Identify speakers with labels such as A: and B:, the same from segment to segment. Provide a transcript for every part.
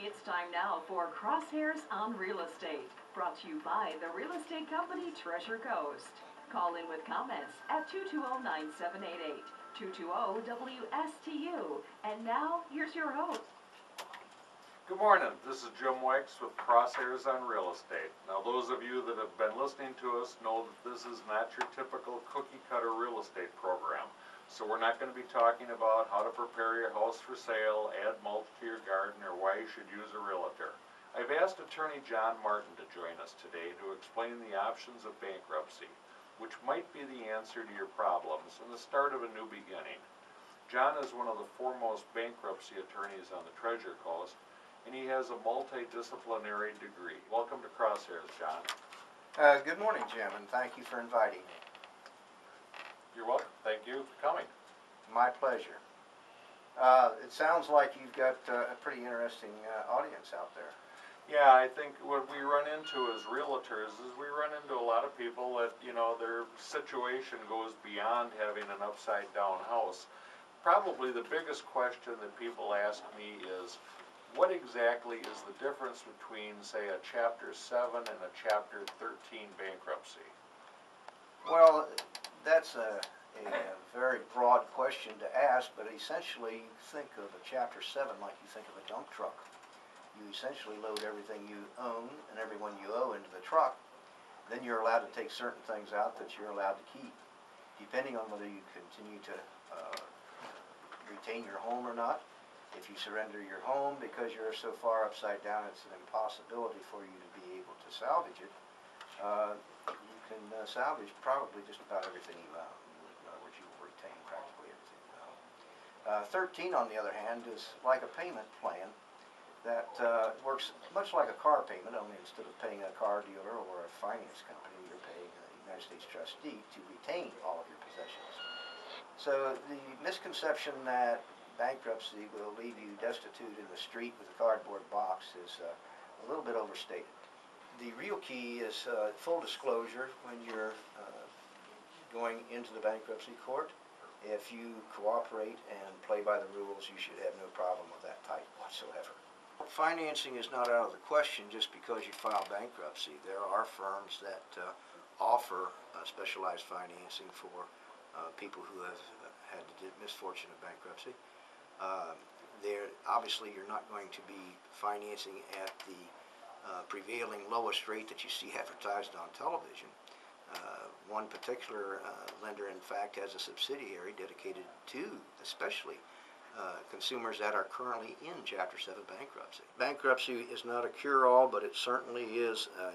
A: It's time now for Crosshairs on Real Estate, brought to you by the real estate company Treasure Coast. Call in with comments at 220-9788, 220-WSTU. And now, here's your host.
B: Good morning, this is Jim Wiex with Crosshairs on Real Estate. Now those of you that have been listening to us know that this is not your typical cookie cutter real estate program. So we're not going to be talking about how to prepare your house for sale, add mulch to your garden, or why you should use a realtor. I've asked attorney John Martin to join us today to explain the options of bankruptcy, which might be the answer to your problems and the start of a new beginning. John is one of the foremost bankruptcy attorneys on the Treasure Coast, and he has a multidisciplinary degree. Welcome to Crosshairs, John.
C: Good morning, Jim, and thank you for inviting me.
B: You're welcome. Thank you for coming.
C: My pleasure. It sounds like you've got a pretty interesting audience out there.
B: Yeah, I think what we run into as realtors is we run into a lot of people that, their situation goes beyond having an upside down house. Probably the biggest question that people ask me is, what exactly is the difference between, say, a Chapter 7 and a Chapter 13 bankruptcy?
C: Well, that's a very broad question to ask, but essentially think of a Chapter 7 like you think of a dump truck. You essentially load everything you own and everyone you owe into the truck. Then you're allowed to take certain things out that you're allowed to keep, depending on whether you continue to retain your home or not. If you surrender your home because you're so far upside down it's an impossibility for you to be able to salvage it, you can salvage probably just about everything you own. In other words, you will retain practically everything you own. 13, on the other hand, is like a payment plan that works much like a car payment, only instead of paying a car dealer or a finance company, you're paying a United States trustee to retain all of your possessions. So the misconception that bankruptcy will leave you destitute in the street with a cardboard box is a little bit overstated. The real key is full disclosure when you're going into the bankruptcy court. If you cooperate and play by the rules, you should have no problem with that type whatsoever. Financing is not out of the question just because you file bankruptcy. There are firms that offer specialized financing for people who have had the misfortune of bankruptcy. Obviously you're not going to be financing at the prevailing lowest rate that you see advertised on television. One particular lender, in fact, has a subsidiary dedicated to especially consumers that are currently in Chapter 7 bankruptcy. Bankruptcy is not a cure-all, but it certainly is a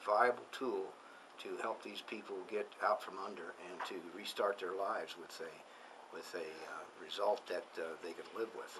C: viable tool to help these people get out from under and to restart their lives with a result that they can live with.